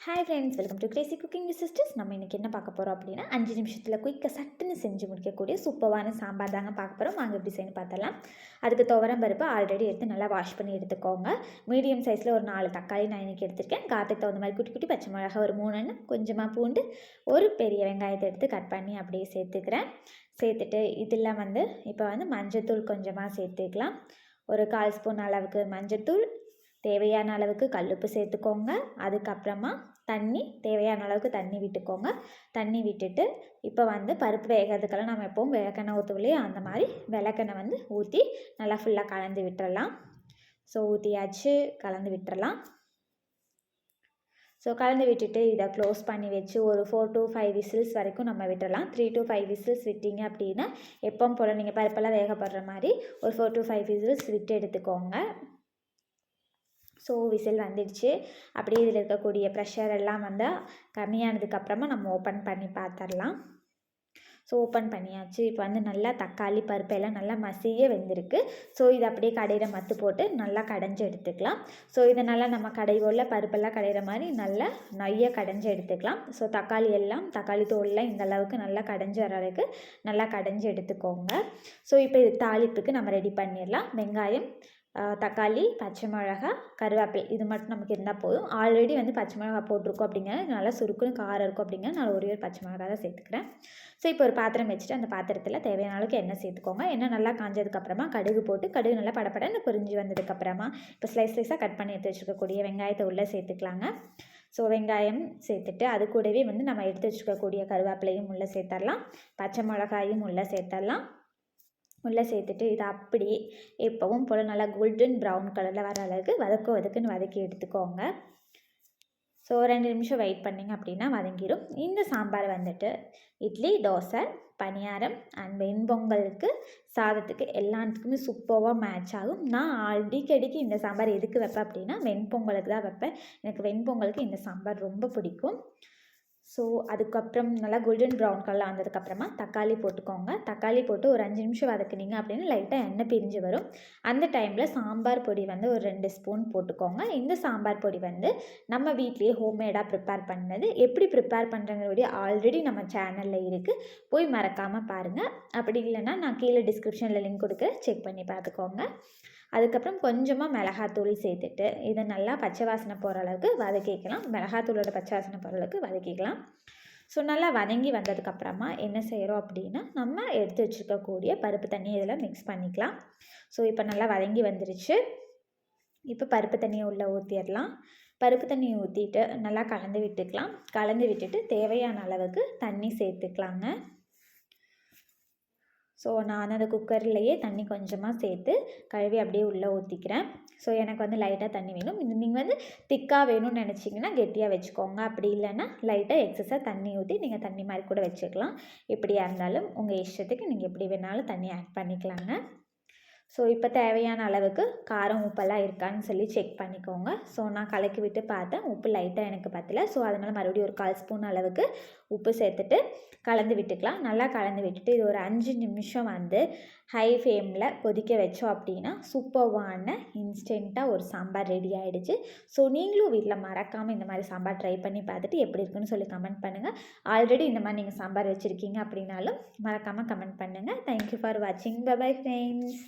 Hi friends, welcome to Crazy cooking with sisters. நம்ம இன்றைக்கி என்ன பார்க்க போகிறோம் அப்படின்னா 5 நிமிஷத்தில் குயிக்காக சட்டுன்னு செஞ்சு முடிக்கக்கூடிய சூப்பரான சாம்பார் தாங்க பார்க்க போகிறோம். வாங்க எப்படி செய்யணும் பார்த்தலாம். அதுக்கு துவரம் பருப்பு ஆல்ரெடி எடுத்து நல்லா வாஷ் பண்ணி எடுத்துக்கோங்க. மீடியம் சைஸில் ஒரு 4 தக்காளி நான் இன்றைக்கி எடுத்திருக்கேன். காரத்துக்கு தகுந்த மாதிரி குட்டி குட்டி பச்சை மிளகாய் ஒரு 3 எண்ணெய், கொஞ்சமாக பூண்டு, ஒரு பெரிய வெங்காயத்தை எடுத்து கட் பண்ணி அப்படியே சேர்த்துக்கிறேன். சேர்த்துட்டு இதில் இப்போ மஞ்சள்தூள் கொஞ்சமாக சேர்த்துக்கலாம். ஒரு 1/4 ஸ்பூன் அளவுக்கு மஞ்சள்தூள், தேவையான அளவுக்கு கல்லுப்பு சேர்த்துக்கோங்க. அதுக்கப்புறமா தேவையான அளவுக்கு தண்ணி விட்டுக்கோங்க. தண்ணி விட்டுட்டு இப்போ பருப்பு வேகிறதுக்கெல்லாம் நம்ம எப்போவும் விளக்கெண்ணெய் ஊற்றுவோம் இல்லையா, அந்த மாதிரி விளக்கெண்ணெய் ஊற்றி நல்லா ஃபுல்லாக கலந்து விட்டுறலாம். ஸோ ஊற்றியாச்சு, கலந்து விட்டுறலாம். ஸோ கலந்து விட்டுட்டு இதை க்ளோஸ் பண்ணி வச்சு ஒரு 4 to 5 விசில்ஸ் வரைக்கும் நம்ம விட்டுறலாம். 3 to 5 விசில்ஸ் விட்டிங்க அப்படின்னா எப்பவும் போல் நீங்கள் பருப்பெல்லாம் வேகப்படுற மாதிரி ஒரு 4 to 5 விசில்ஸ் விட்டு எடுத்துக்கோங்க. ஸோ விசில் வந்துடுச்சு. அப்படியே இதில் இருக்கக்கூடிய ப்ரெஷர் எல்லாம் கம்மியானதுக்கப்புறமா நம்ம ஓப்பன் பண்ணி பார்த்துடலாம். ஸோ ஓப்பன் பண்ணியாச்சு. இப்போ நல்லா தக்காளி பருப்பு எல்லாம் நல்லா மசிய வெந்திருக்கு. ஸோ இதை அப்படியே கடையில் மத்து போட்டு நல்லா கடைஞ்சி எடுத்துக்கலாம். ஸோ இதை நல்லா நம்ம கடையோட பருப்பெல்லாம் கடையிற மாதிரி நல்லா நொய்ய கடைஞ்சி எடுத்துக்கலாம். ஸோ தக்காளி தோல்லாம் இந்த அளவுக்கு நல்லா கடைஞ்சி வர அளவுக்கு நல்லா கடைஞ்சி எடுத்துக்கோங்க. ஸோ இப்போ இது தாளிப்புக்கு நம்ம ரெடி பண்ணிடலாம். வெங்காயம், தக்காளி, பச்சை மிளகா, கருவேப்பிலை இது மட்டும் நமக்கு இருந்தால் போதும். ஆல்ரெடி பச்சை மிளகா போட்டிருக்கோம் அப்படிங்கிற நல்லா சுருக்குன்னு காரம் இருக்கும் அப்படிங்கிற நான் ஒரு பச்சை மிளகா தான் சேர்த்துக்கிறேன். ஸோ இப்போ ஒரு பாத்திரம் வச்சுட்டு அந்த பாத்திரத்தில் தேவையான அளவுக்கு எண்ணெய் சேர்த்துக்கோங்க. எண்ணெய் நல்லா காஞ்சதுக்கப்புறமா கடுகு போட்டு கடுகு நல்லா படப்படன்னு பொரிஞ்சு வந்ததுக்கப்புறமா இப்போ ஸ்லைஸாக கட் பண்ணி எடுத்து வச்சுருக்கக்கூடிய வெங்காயத்தை உள்ளே சேர்த்துக்கலாங்க. ஸோ வெங்காயம் சேர்த்துட்டு அது கூடவே நம்ம எடுத்து வச்சுருக்கக்கூடிய கருவேப்பிலையும் உள்ளே சேர்த்துடலாம். பச்சை மிளகாயும் உள்ளே சேர்த்துடலாம். உள்ளே சேர்த்துட்டு இதை அப்படியே எப்பவும் போல் நல்லா கோல்டன் ப்ரௌன் கலரில் வர அளவுக்கு வதக்குன்னு வதக்கி எடுத்துக்கோங்க. ஸோ 2 நிமிஷம் வெயிட் பண்ணிங்க அப்படின்னா வதங்கிடும். இந்த சாம்பார் இட்லி, தோசை, பணியாரம் அண்ட் வெண்பொங்கலுக்கு, சாதத்துக்கு எல்லாத்துக்குமே சூப்பராக மேட்ச் ஆகும். நான் அடிக்கடிக்கு இந்த சாம்பார் எதுக்கு வைப்பேன் அப்படின்னா வெண்பொங்கலுக்கு தான் வைப்பேன். எனக்கு வெண்பொங்கலுக்கு இந்த சாம்பார் ரொம்ப பிடிக்கும். ஸோ அதுக்கப்புறம் நல்லா கோல்டன் ப்ரௌன் கலர் ஆனதுக்கப்புறமா தக்காளி போட்டுக்கோங்க. தக்காளி போட்டு ஒரு 5 நிமிஷம் வதக்குனிங்க அப்படின்னா லைட்டாக எண்ணெய் பிரிஞ்சு வரும். அந்த டைமில் சாம்பார் பொடி ஒரு 2 ஸ்பூன் போட்டுக்கோங்க. இந்த சாம்பார் பொடி நம்ம வீட்லேயே ஹோம்மேடாக ப்ரிப்பேர் பண்ணது. எப்படி ப்ரிப்பேர் பண்ணுறங்கிற வீடியோ ஆல்ரெடி நம்ம சேனலில் இருக்குது, போய் மறக்காமல் பாருங்கள். அப்படி இல்லைன்னா நான் கீழே டிஸ்கிரிப்ஷனில் லிங்க் கொடுக்குறேன், செக் பண்ணி பார்த்துக்கோங்க. அதுக்கப்புறம் கொஞ்சமாக மிளகாத்தூள் சேர்த்துட்டு இதை நல்லா பச்சை வாசனை போகிற அளவுக்கு வதக்கிக்கலாம். மிளகாத்தூளோட பச்சை வாசனை போகிற அளவுக்கு வதக்கிக்கலாம். ஸோ நல்லா வதங்கி வந்ததுக்கப்புறமா என்ன செய்கிறோம் அப்படின்னா நம்ம எடுத்து வச்சுருக்கக்கூடிய பருப்பு தண்ணி இதில் மிக்ஸ் பண்ணிக்கலாம். ஸோ இப்போ நல்லா வதங்கி வந்துருச்சு. இப்போ பருப்பு தண்ணியை உள்ளே ஊற்றிடலாம். பருப்பு தண்ணியை ஊற்றிட்டு நல்லா கலந்து விட்டுக்கலாம். கலந்து விட்டுட்டு தேவையான அளவுக்கு தண்ணி சேர்த்துக்கலாங்க. ஸோ நான் அந்த குக்கர்லேயே தண்ணி கொஞ்சமாக சேர்த்து கழுவி அப்படியே உள்ளே ஊற்றிக்கிறேன். ஸோ எனக்கு லைட்டாக தண்ணி வேணும். நீங்கள் திக்காக வேணும்னு நினச்சிங்கன்னா கெட்டியாக வச்சுக்கோங்க. அப்படி இல்லைன்னா லைட்டாக எக்ஸஸாக தண்ணி ஊற்றி நீங்கள் தண்ணி மாதிரி கூட வச்சுக்கலாம். எப்படியா இருந்தாலும் உங்கள் இஷ்டத்துக்கு நீங்கள் எப்படி வேணாலும் தண்ணி ஆட் பண்ணிக்கலாங்க. ஸோ இப்போ தேவையான அளவுக்கு காரம் உப்பெல்லாம் இருக்கான்னு சொல்லி செக் பண்ணிக்கோங்க. ஸோ நான் கலக்கி விட்டு பார்த்தேன், உப்பு லைட்டாக எனக்கு பத்தலை. ஸோ அதனால் மறுபடியும் ஒரு 1/4 ஸ்பூன் அளவுக்கு உப்பு சேர்த்துட்டு கலந்து விட்டுக்கலாம். நல்லா கலந்து விட்டுட்டு இது ஒரு 5 நிமிஷம் ஹை ஃப்ளேமில் கொதிக்க வச்சோம் அப்படின்னா சூப்பர்வான இன்ஸ்டண்ட்டாக ஒரு சாம்பார் ரெடி ஆகிடுச்சு. ஸோ நீங்களும் வீட்டில் மறக்காமல் இந்த மாதிரி சாம்பார் ட்ரை பண்ணி பார்த்துட்டு எப்படி இருக்குன்னு சொல்லி கமெண்ட் பண்ணுங்கள். ஆல்ரெடி இந்த மாதிரி நீங்கள் சாம்பார் வச்சுருக்கீங்க அப்படின்னாலும் மறக்காமல் கமெண்ட் பண்ணுங்கள். தேங்க்யூ ஃபார் வாட்சிங். Bye bye friends.